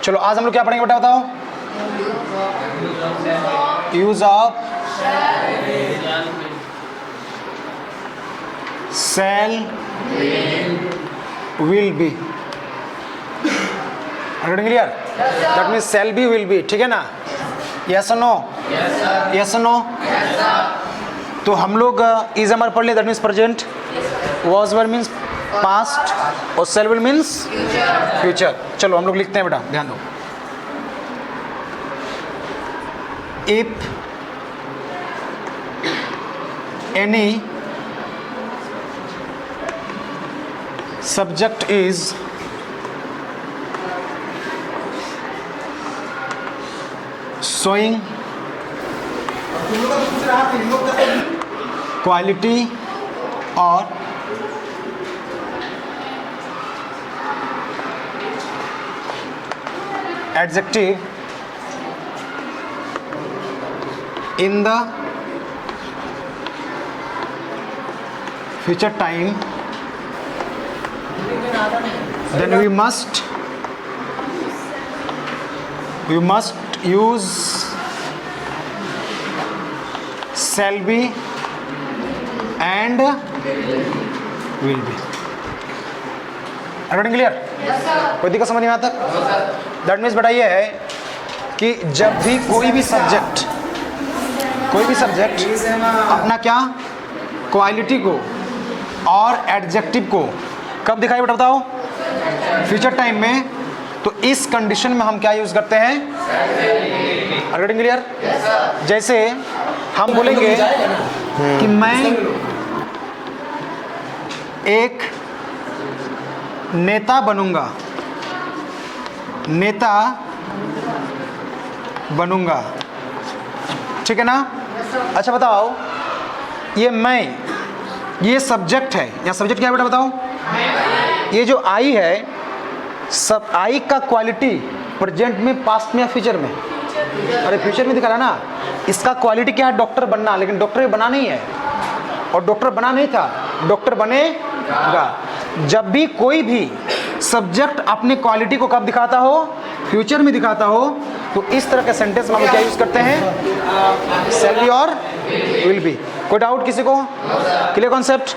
चलो आज हम लोग क्या पढ़ेंगे बेटा बताओ? Use of shall will be. Clear? That means shall be will be, ठीक है ना? यस और नो? यस और नो? तो हम लोग इज हमारे पढ़ लिए, that means present, was were means past और सेल विल मीन्स फ्यूचर। चलो हम लोग लिखते हैं बेटा, ध्यान दो। If any subject is showing quality or adjective in the future time, then we must use shall be and will be। everything clear? कोई दिक्कत समझ नहीं आता? दैट मीन्स बेटा ये है कि जब भी कोई भी सब्जेक्ट अपना क्या क्वालिटी को और एडजेक्टिव को कब दिखाई बेटा बताओ? फ्यूचर टाइम में। तो इस कंडीशन में हम क्या यूज करते हैं? Getting clear? जैसे हम बोलेंगे कि मैं एक नेता बनूंगा, ठीक है ना? अच्छा बताओ, ये सब्जेक्ट है, या सब्जेक्ट क्या है बेटा बताओ? ये जो आई है, सब आई का क्वालिटी प्रेजेंट में, पास्ट में या फ्यूचर में? अरे फ्यूचर में दिखा रहा ना। इसका क्वालिटी क्या है? डॉक्टर बनना, लेकिन डॉक्टर बना नहीं है, और डॉक्टर बना नहीं था, डॉक्टर बनेगा। जब भी कोई भी सब्जेक्ट अपने क्वालिटी को कब दिखाता हो? फ्यूचर में दिखाता हो। तो इस तरह के सेंटेंस में हम क्या यूज करते हैं? शैल बी और विल बी। कोई डाउट किसी को? Clear concept?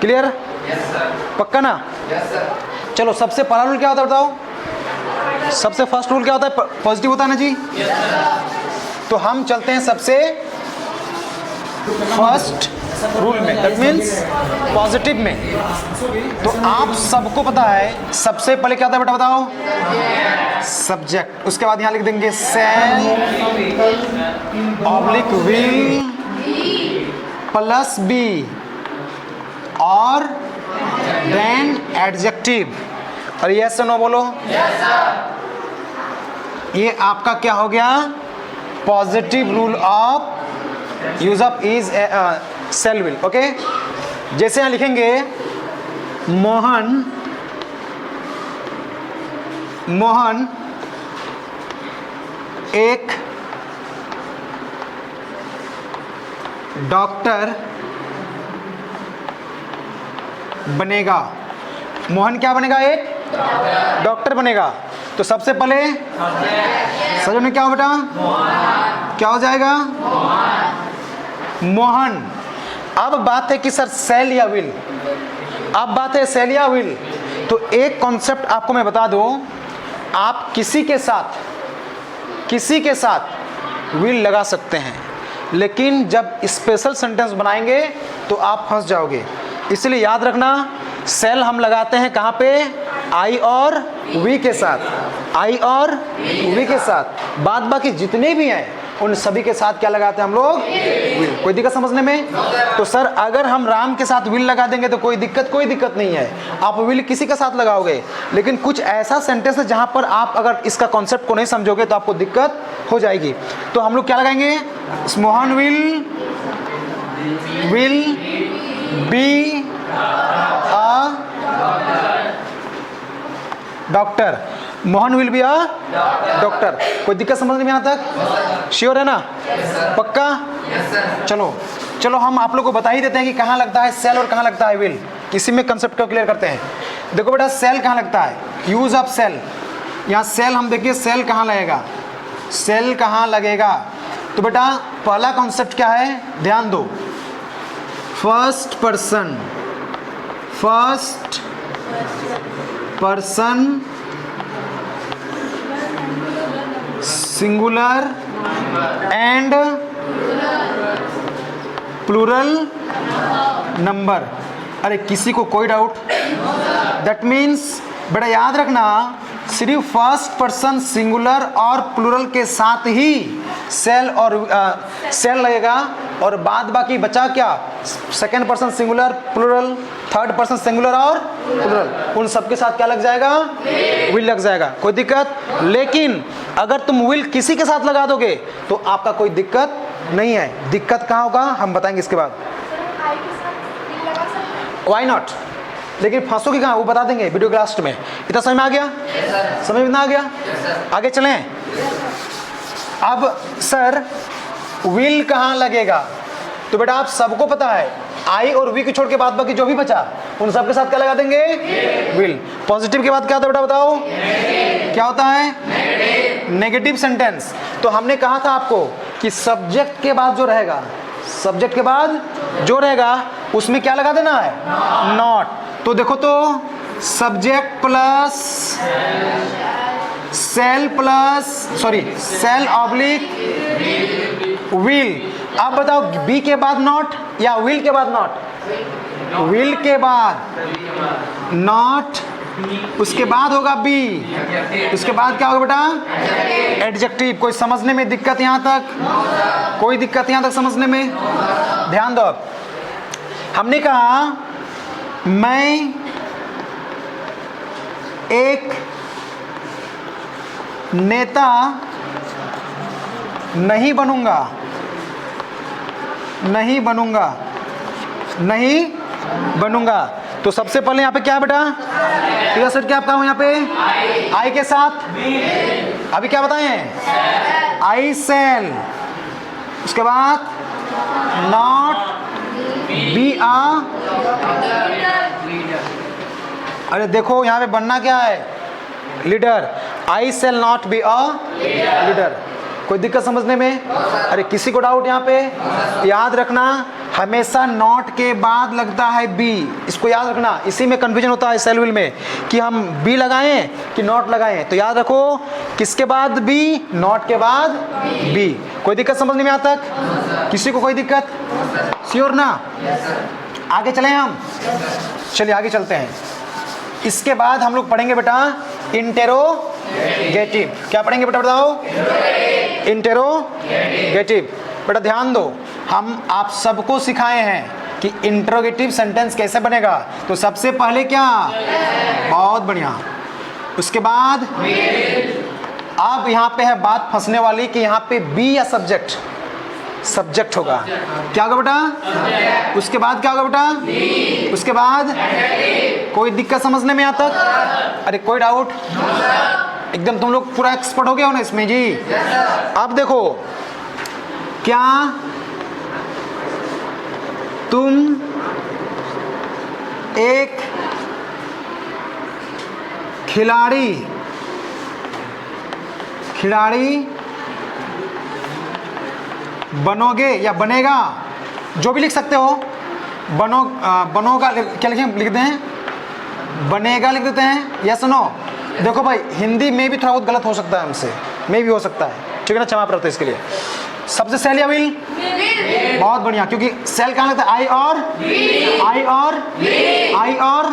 क्लियर? पक्का ना? चलो सबसे पहला रूल क्या होता है बताओ? सबसे फर्स्ट रूल क्या होता है? पॉजिटिव होता है ना जी? तो हम चलते हैं सबसे फर्स्ट रूल में, दैट मीन्स पॉजिटिव में। तो आप सबको पता है सबसे पहले क्या होता है बेटा बताओ? सब्जेक्ट। उसके बाद यहां लिख देंगे शैल ऑब्लिक विल प्लस बी और देन एडजेक्टिव। और यस नो बोलो। ये आपका क्या हो गया? Positive rule of use of is shell will. Okay, जैसे यहां लिखेंगे मोहन एक डॉक्टर बनेगा। मोहन क्या बनेगा? एक डॉक्टर बनेगा। तो सबसे पहले समझ में क्या हो बेटा? क्या हो जाएगा? मोहन। अब बात है कि सर शैल या विल? अब बात है शैल या विल। तो एक कॉन्सेप्ट आपको मैं बता दूं, आप किसी के साथ विल लगा सकते हैं, लेकिन जब स्पेशल सेंटेंस बनाएंगे तो आप फंस जाओगे। इसलिए याद रखना, शैल हम लगाते हैं कहाँ पे? आई और वी के साथ, आई और वी के साथ। बाद बाकी जितने भी हैं उन सभी के साथ क्या लगाते हैं हम लोग? विल। कोई दिक्कत समझने में? तो सर अगर हम राम के साथ विल लगा देंगे तो कोई दिक्कत नहीं है, आप विल किसी के साथ लगाओगे। लेकिन कुछ ऐसा सेंटेंस है जहां पर आप अगर इसका कॉन्सेप्ट को नहीं समझोगे तो आपको दिक्कत हो जाएगी। तो हम लोग क्या लगाएंगे? Mohan will be a doctor. Mohan will be a doctor. कोई दिक्कत समझ में यहाँ तक? श्योर है ना? पक्का? चलो हम आप लोग को बता ही देते हैं कि कहाँ लगता है शैल और कहाँ लगता है विल। इसी में कंसेप्ट को क्लियर करते हैं। देखो बेटा, शैल कहाँ लगता है? यूज ऑफ शैल यहाँ सेल हम देखिए सेल कहाँ लगेगा, सेल कहाँ लगेगा। तो बेटा पहला कॉन्सेप्ट क्या है, ध्यान दो, first person singular and plural number. अरे किसी को कोई डाउट? दैट मीन्स बेटा याद रखना, सिर्फ फर्स्ट पर्सन सिंगुलर और प्लूरल के साथ ही सेल और सेल लगेगा, और बाद बाकी बचा क्या, second person singular plural, third person singular और प्लूरल, उन सब के साथ क्या लग जाएगा, विल लग जाएगा, कोई दिक्कत। लेकिन अगर तुम विल किसी के साथ लगा दोगे तो आपका कोई दिक्कत नहीं है। दिक्कत कहाँ होगा हम बताएंगे इसके बाद। वाई नॉट, लेकिन फंसोगी कहाँ वो बता देंगे वीडियो के लास्ट में। इतना समझ में आ गया? समझ में ना आ गया? आगे चलें। अब सर विल कहाँ लगेगा, तो बेटा आप सबको पता है आई और वी को छोड़ के बाद बाकी जो भी बचा उन सब के साथ क्या लगा देंगे, विल। पॉजिटिव के बाद क्या होता है बेटा बताओ, क्या होता है, नेगेटिव सेंटेंस। तो हमने कहा था आपको कि सब्जेक्ट के बाद जो रहेगा, सब्जेक्ट के बाद जो रहेगा उसमें क्या लगा देना है, नॉट। तो देखो तो subject plus shall plus shall oblique will. अब बताओ बी के बाद नॉट या विल के बाद नॉट, विल के बाद नॉट, उसके बाद होगा बी, उसके बाद क्या होगा बेटा, एडजेक्टिव। कोई समझने में दिक्कत यहाँ तक, कोई दिक्कत यहाँ तक समझने में? ध्यान दो, हमने कहा मैं एक नेता नहीं बनूंगा, नहीं बनूंगा, नहीं बनूंगा। तो सबसे पहले यहाँ पे क्या है बेटा, ठीक सर क्या बताऊँ यहाँ पे, आई के साथ अभी क्या बताएं, आई सेल, उसके बाद नॉट बी आ। अरे देखो यहाँ पे बनना क्या है, leader. I shall not be a leader. कोई दिक्कत समझने में? अरे किसी को डाउट यहाँ पे? याद रखना हमेशा नॉट के बाद लगता है बी, इसको याद रखना। इसी में कंफ्यूजन होता है सेल विल में कि हम बी लगाएं कि नॉट लगाएं। तो याद रखो किसके बाद बी, नॉट के बाद बी। कोई दिक्कत समझने में आता तक? किसी को कोई दिक्कत? श्योर ना? आगे चलें हम, चलिए आगे चलते हैं। इसके बाद हम लोग पढ़ेंगे बेटा इंटेरोगेटिव। क्या पढ़ेंगे बेटा बताओ, इंटेरोगेटिव। बेटा ध्यान दो, हम आप सबको सिखाए हैं कि इंटेरोगेटिव सेंटेंस कैसे बनेगा। तो सबसे पहले क्या, बहुत बढ़िया, उसके बाद अब यहाँ पे है बात फंसने वाली कि यहाँ पे बी या सब्जेक्ट, सब्जेक्ट होगा। क्या होगा बेटा, उसके बाद क्या होगा बेटा, उसके बाद कोई दिक्कत समझने में आता? अरे कोई डाउट? एकदम तुम लोग पूरा एक्सपर्ट हो गए हो ना इसमें जी। अब देखो, क्या तुम एक खिलाड़ी बनोगे या बनेगा, जो भी लिख सकते हो। बनोगा क्या लिखें, लिख दें, बनेगा लिख देते हैं, यस नो। देखो भाई हिंदी में भी थोड़ा बहुत गलत हो सकता है, हमसे में भी हो सकता है, ठीक है ना, क्षमा प्राप्त है इसके लिए। सबसे सेल या विल, बहुत बढ़िया, क्योंकि सेल कहाँ लगता है, आई और आई और आई और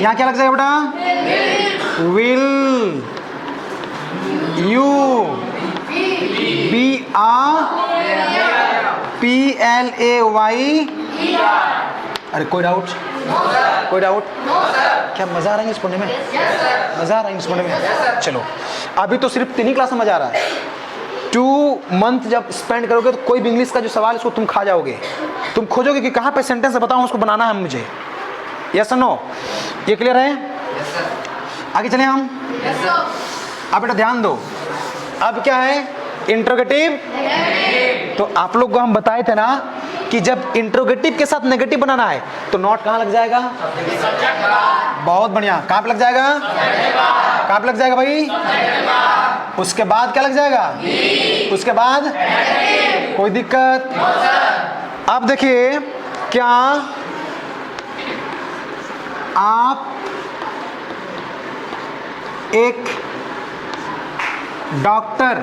यहाँ क्या लग जाएगा बेटा, will, you, be a P L A Y. अरे कोई डाउट? कोई डाउट? क्या मजा आ रहा है इस पढ़ने में? मजा आ रहा है इस पढ़ने में? चलो अभी तो सिर्फ 3 ही क्लास में मजा आ रहा है। 2 मंथ जब स्पेंड करोगे तो कोई भी इंग्लिश का जो सवाल है उसको तुम खा जाओगे। तुम खोजोगे कि कहाँ पे सेंटेंस बताऊँ, उसको बनाना है मुझे, यस नो? ये क्लियर है? आगे चलें हम। अब बेटा ध्यान दो, अब क्या है, इंट्रोगेटिव। तो आप लोग को हम बताए थे ना कि जब इंट्रोगेटिव के साथ नेगेटिव बनाना है तो नॉट कहाँ लग जाएगा, बहुत बढ़िया, कहाँ पे लग जाएगा, कहाँ पे लग जाएगा भाई? उसके बाद क्या लग जाएगा? उसके बाद कोई दिक्कत? अब देखिए, क्या आप एक डॉक्टर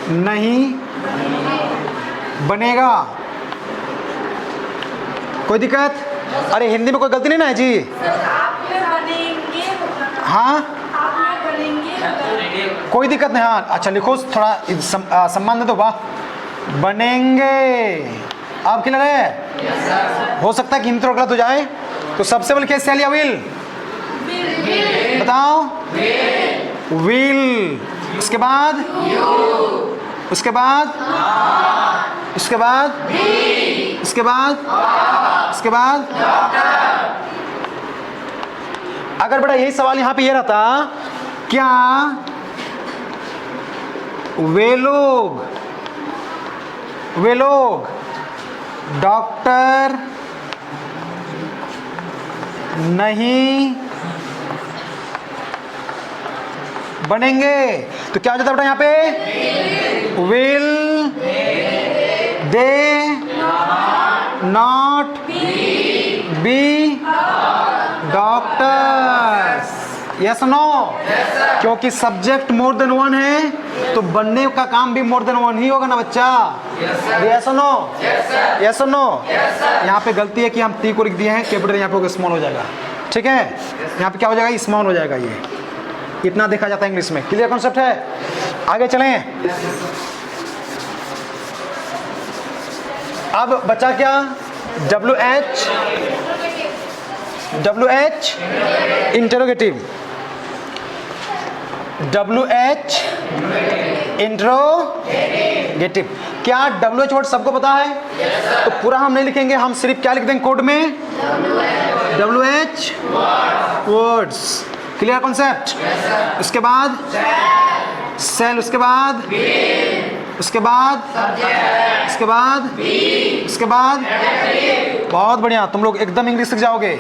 नहीं बनेगा? कोई दिक्कत? अरे हिंदी में कोई गलती नहीं ना है जी? हाँ, कोई दिक्कत नहीं। हाँ अच्छा, लिखो थोड़ा सम्मान दे दो। वाह, बनेंगे। आप क्लियर है? हो सकता है कि हिंदी गलत हो जाए, तो सबसे पहले क्या सेल या विल? बताओ। विल। उसके बाद उसके बाद उसके बाद उसके बाद उसके बाद अगर बेटा यही सवाल यहां पे ये रहता, क्या वे लोग डॉक्टर नहीं बनेंगे? तो क्या हो जाता बेटा यहाँ पे? Will they not be doctors? Yes no? क्योंकि सब्जेक्ट मोर देन वन है, तो बनने का काम भी मोर देन वन ही होगा ना बच्चा? Yes no? Yes no? यहाँ पे गलती है कि हम टी को लिख दिए हैं, कैपिटल यहाँ पे स्मॉल हो जाएगा। ठीक है, यहाँ पे क्या हो जाएगा? स्मॉल हो जाएगा। ये इतना देखा जाता है इंग्लिश में। क्लियर कॉन्सेप्ट है? आगे चलें। अब बचा क्या? WH interrogative. WH interrogative. क्या WH वर्ड सबको पता है? तो पूरा हम नहीं लिखेंगे, हम सिर्फ क्या लिख देंगे कोड में? WH words. Clear concept? उसके बाद सेल, उसके बाद उसके बाद उसके बाद उसके बाद बहुत बढ़िया, तुम लोग एकदम इंग्लिश सीख जाओगे।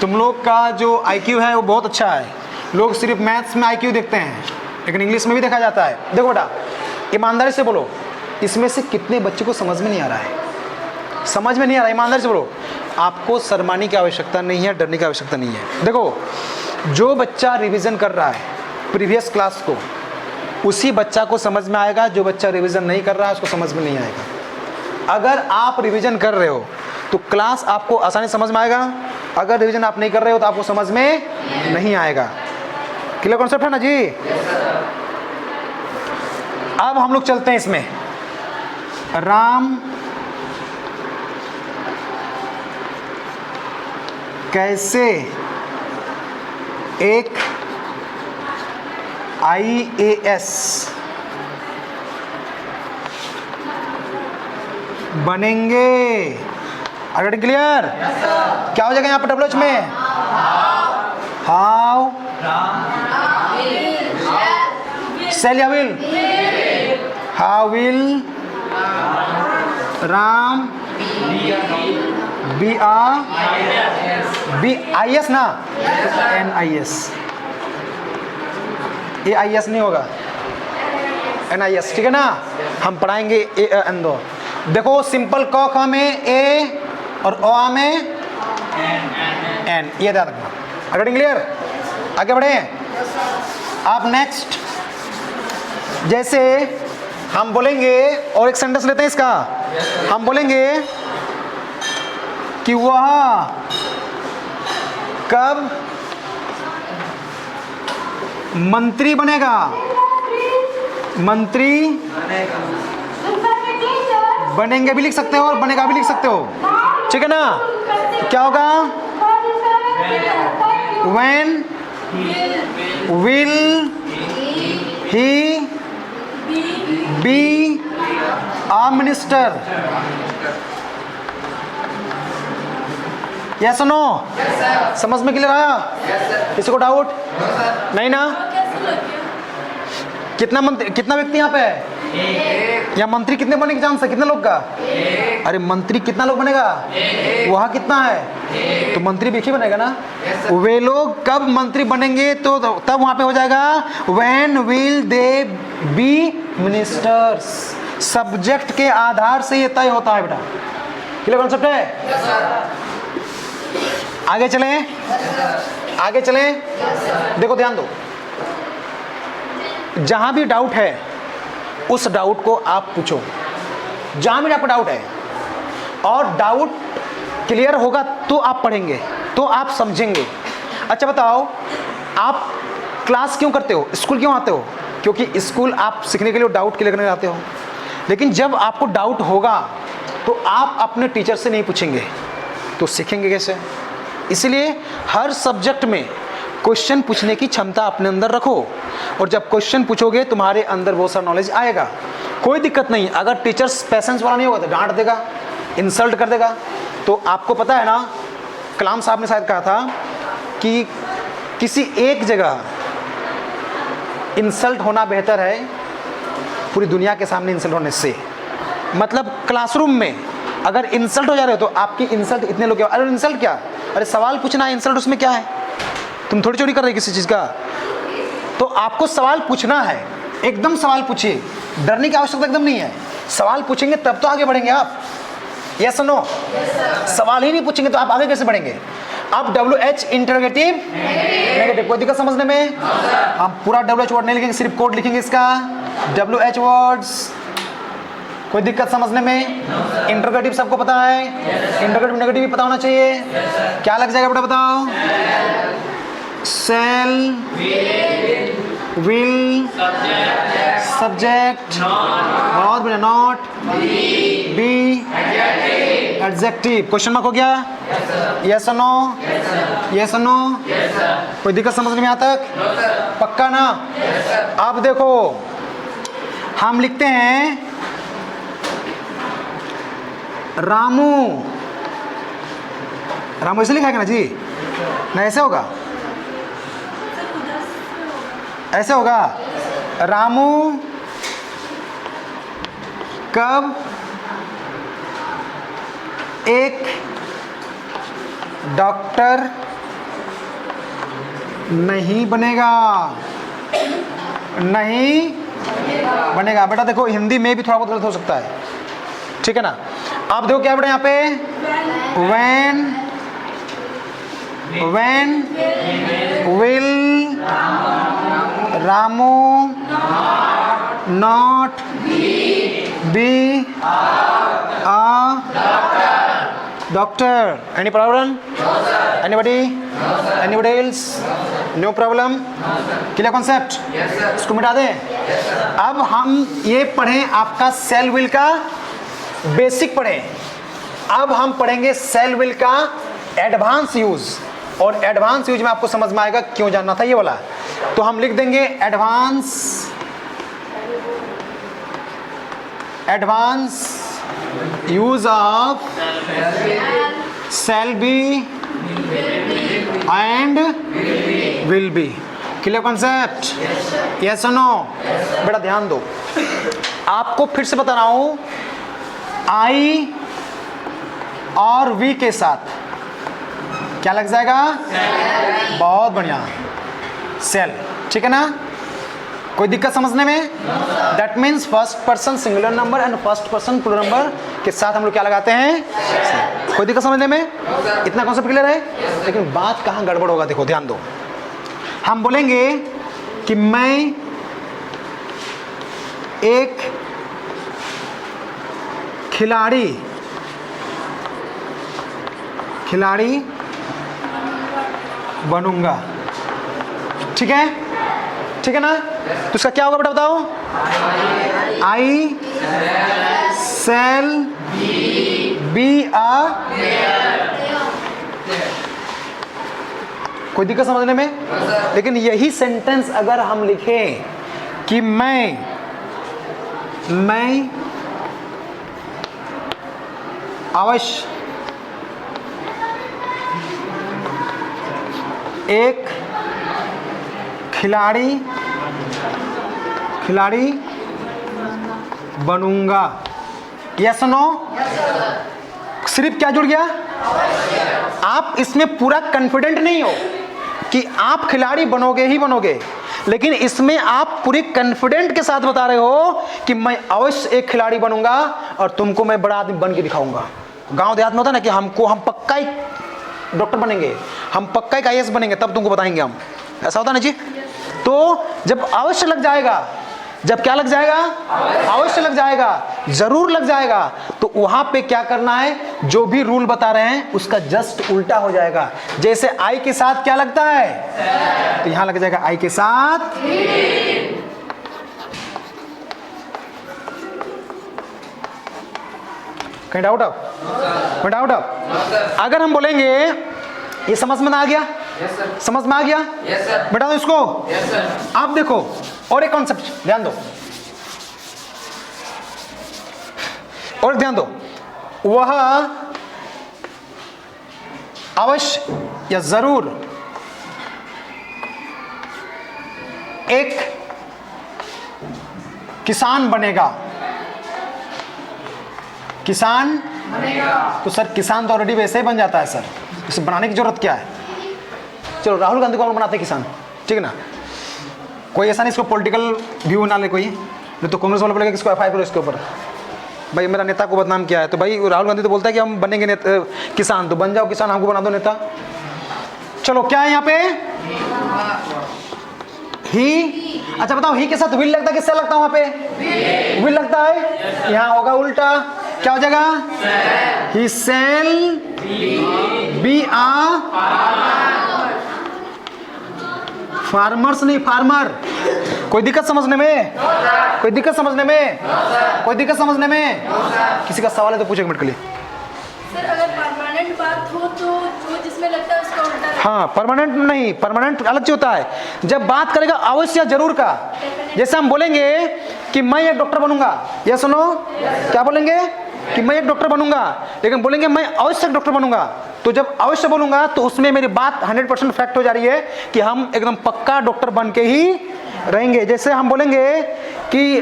तुम लोग का जो IQ है वो बहुत अच्छा है। लोग सिर्फ मैथ्स में IQ देखते हैं, लेकिन इंग्लिश में भी देखा जाता है। देखो बेटा, ईमानदारी से बोलो, इसमें से कितने बच्चे को समझ में नहीं आ रहा है? समझ में नहीं आ रहा है? ईमानदारी से बोलो। आपको शर्माने की आवश्यकता नहीं है, डरने की आवश्यकता नहीं है। देखो, जो बच्चा रिवीजन कर रहा है प्रीवियस क्लास को, उसी बच्चा को समझ में आएगा। जो बच्चा रिवीजन नहीं कर रहा है उसको समझ में नहीं आएगा। अगर आप रिवीजन कर रहे हो तो क्लास आपको आसानी समझ में आएगा। अगर रिवीजन आप नहीं कर रहे हो तो आपको समझ में नहीं आएगा। क्लियर कॉन्सेप्ट है ना जी? अब हम लोग चलते हैं इसमें। राम कैसे एक IAS बनेंगे? आगे क्लियर? क्या हो जाएगा यहाँ पर WH में? हाउ सेल या will? How will Ram BIS ना? NIS। AIS नहीं होगा, NIS। ठीक है ना? हम पढ़ाएंगे AN दो। देखो, सिंपल क ख में A और O में N, ये ध्यान रखना। अगर क्लियर? आगे बढ़े आप। नेक्स्ट, जैसे हम बोलेंगे, और एक सेंटेंस लेते हैं इसका। हम बोलेंगे कि वह कब मंत्री बनेगा? मंत्री बनेंगे भी लिख सकते हो और बनेगा भी लिख सकते हो। ठीक है ना? क्या होगा? When will he be a minister? Yes no? समझ में क्लियर आया? किसी को डाउट नहीं ना? कितना व्यक्ति यहाँ पे है? या मंत्री कितने बनने की चांस है, कितने लोग का? अरे मंत्री कितना लोग बनेगा, वहाँ कितना है, तो मंत्री भी एक ही बनेगा ना। वे लोग कब मंत्री बनेंगे, तो तब वहाँ पे हो जाएगा when will they B ministers. Subject के आधार से ये तय होता है बेटा, क्लियर कॉन्सेप्ट है। आगे चलें, आगे चलें, देखो ध्यान दो, जहां भी डाउट है उस डाउट को आप पूछो, जहां भी आपका डाउट है, और डाउट क्लियर होगा तो आप पढ़ेंगे, तो आप समझेंगे। अच्छा बताओ, आप क्लास क्यों करते हो, स्कूल क्यों आते हो? क्योंकि स्कूल आप सीखने के लिए, डाउट क्लियर करने आते हो। लेकिन जब आपको डाउट होगा तो आप अपने टीचर से नहीं पूछेंगे तो सीखेंगे कैसे? इसलिए हर सब्जेक्ट में क्वेश्चन पूछने की क्षमता अपने अंदर रखो, और जब क्वेश्चन पूछोगे तुम्हारे अंदर बहुत सारा नॉलेज आएगा। कोई दिक्कत नहीं, अगर टीचर्स पैसेंस वाला नहीं होगा तो डांट देगा, इंसल्ट कर देगा। तो आपको पता है ना, कलाम साहब ने शायद कहा था कि किसी एक जगह इंसल्ट होना बेहतर है पूरी दुनिया के सामने इंसल्ट होने से। मतलब क्लासरूम में अगर इंसल्ट हो जा रहे हो तो आपकी इंसल्ट इतने लोग, अरे इंसल्ट क्या, अरे सवाल पूछना है, इंसल्ट उसमें क्या है? तुम थोड़ी चोरी कर रहे किसी चीज़ का। तो आपको सवाल पूछना है, एकदम सवाल पूछिए, डरने की आवश्यकता एकदम नहीं है। सवाल पूछेंगे तब तो आगे बढ़ेंगे आप, यस और नो? सवाल ही नहीं पूछेंगे तो आप आगे कैसे बढ़ेंगे? अब WH इंटरोगेटिव नेगेटिव, कोई दिक्कत समझने में? हम पूरा WH वर्ड नहीं लिखेंगे, सिर्फ कोड लिखेंगे इसका, WH वर्ड्स। कोई दिक्कत समझने में? इंटरोगेटिव सबको पता है, इंटरोगेटिव नेगेटिव भी पता होना चाहिए। क्या लग जाएगा बेटा बताओ? सेल, विल, सब्जेक्ट, बहुत बढ़िया, not, be, adjective. Question mark हो गया? यस और नो? यस और नो? कोई दिक्कत समझने में आता तक? पक्का ना? अब देखो, हम लिखते हैं रामू, रामू ऐसे लिखा है ना जी? ना ऐसे होगा, ऐसे होगा। रामू कब एक डॉक्टर नहीं बनेगा? नहीं बनेगा। बेटा देखो, हिंदी में भी थोड़ा बहुत गलत हो सकता है, ठीक है ना? आप देखो क्या बेटा यहाँ पे, when will Ramu not be a doctor? Any problem? Anybody? Anybody else? No problem? Clear concept? इसको मिटा दें। अब हम ये पढ़ें, आपका सेल विल का बेसिक पढ़ें। अब हम पढ़ेंगे सेल विल का एडवांस यूज, और एडवांस यूज में आपको समझ में आएगा क्यों जानना था ये वाला। तो हम लिख देंगे advance use of shall be and will be. Clear concept? Yes और नो? बेटा ध्यान दो, आपको फिर से बता रहा हूं, आई और वी के साथ क्या लग जाएगा? बहुत बढ़िया, सेल, ठीक है ना? कोई दिक्कत समझने में? That means first person singular number and first person plural number के साथ हम लोग क्या लगाते हैं? सेल। कोई दिक्कत समझने में? इतना कॉन्सेप्ट क्लियर है? लेकिन बात कहाँ गड़बड़ होगा, देखो ध्यान दो। हम बोलेंगे कि मैं एक खिलाड़ी बनूंगा, ठीक है? ठीक है ना? तो इसका क्या होगा बेटा बताओ? आई शैल बी अ, कोई दिक्कत समझने में? लेकिन यही सेंटेंस अगर हम लिखें कि मैं अवश्य एक खिलाड़ी बनूंगा। Yes no? सिर्फ क्या जुड़ गया? आप इसमें पूरा कॉन्फिडेंट नहीं हो कि आप खिलाड़ी बनोगे ही बनोगे, लेकिन इसमें आप पूरी कॉन्फिडेंट के साथ बता रहे हो कि मैं अवश्य एक खिलाड़ी बनूंगा और तुमको मैं बड़ा आदमी बन के दिखाऊंगा। गांव देहात में होता ना कि हम पक्का ही डॉक्टर बनेंगे, हम पक्का ही IAS बनेंगे, तब तुमको बताएंगे हम, ऐसा होता ना जी। तो जब अवश्य लग जाएगा, जब क्या लग जाएगा? अवश्य लग जाएगा, जरूर लग जाएगा, तो वहां पे क्या करना है? जो भी रूल बता रहे हैं उसका जस्ट उल्टा हो जाएगा। जैसे आई के साथ क्या लगता है, तो यहां लग जाएगा आई के साथ। कहीं डाउट अब? कोई डाउट अब? अगर हम बोलेंगे, ये समझ में आ गया? समझ में आ गया? बेटा दो इसको। आप देखो और एक कॉन्सेप्ट ध्यान दो, और ध्यान दो, वह अवश्य या जरूर एक किसान बनेगा। किसान बनेगा। तो सर किसान तो ऑलरेडी वैसे ही बन जाता है सर, इसे बनाने की जरूरत क्या है? चलो राहुल गांधी को हम बनाते हैं किसान, ठीक है ना? कोई ऐसा नहीं इसको पॉलिटिकल व्यू ना ले कोई, नहीं तो कांग्रेस वाले बोलेंगे किसको FIR करो इसके ऊपर, भाई मेरा नेता को बदनाम किया है। तो भाई राहुल गांधी तो बोलता है कि हम बनेंगे किसान, तो बन जाओ किसान, हमको बना दो नेता। चलो क्या है यहाँ पे? ही। अच्छा बताओ, ही के साथ विल लगता है, किससे लगता है? वहां पे विल लगता है, यहाँ होगा उल्टा, क्या हो जाएगा? ही सेल बी आ फार्मर्स, नहीं फार्मर। कोई दिक्कत समझने में? कोई दिक्कत समझने में? कोई दिक्कत समझने में? किसी का सवाल है तो पूछे, एक मिनट के लिए। सर अगर परमानेंट बात हो तो जो जिसमें लगता है उसका उल्टा। हाँ, परमानेंट नहीं, परमानेंट अलग चीज होता है। जब बात करेगा अवश्य जरूर का, जैसे हम बोलेंगे कि मैं एक डॉक्टर बनूंगा, ये सुनो, क्या बोलेंगे? कि मैं एक डॉक्टर बनूंगा, लेकिन बोलेंगे मैं अवश्य डॉक्टर बनूंगा। तो जब अवश्य बोलूंगा तो उसमें मेरी बात 100% फैक्ट हो जा रही है कि हम एकदम पक्का डॉक्टर बन के ही रहेंगे। जैसे हम बोलेंगे कि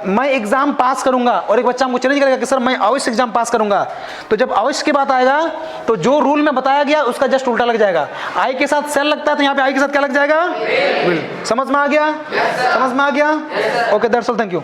मैं एग्जाम पास करूंगा, और एक बच्चा हमको चैलेंज करेगा कि सर मैं अवश्य एग्जाम पास करूंगा, तो जब अवश्य की बात आएगा तो जो रूल में बताया गया उसका जस्ट उल्टा लग जाएगा। आई के साथ सेल लगता है, तो यहाँ पे आई के साथ क्या लग जाएगा? विल। समझ में आ गया? समझ में आ गया? Okay, that's all, thank you.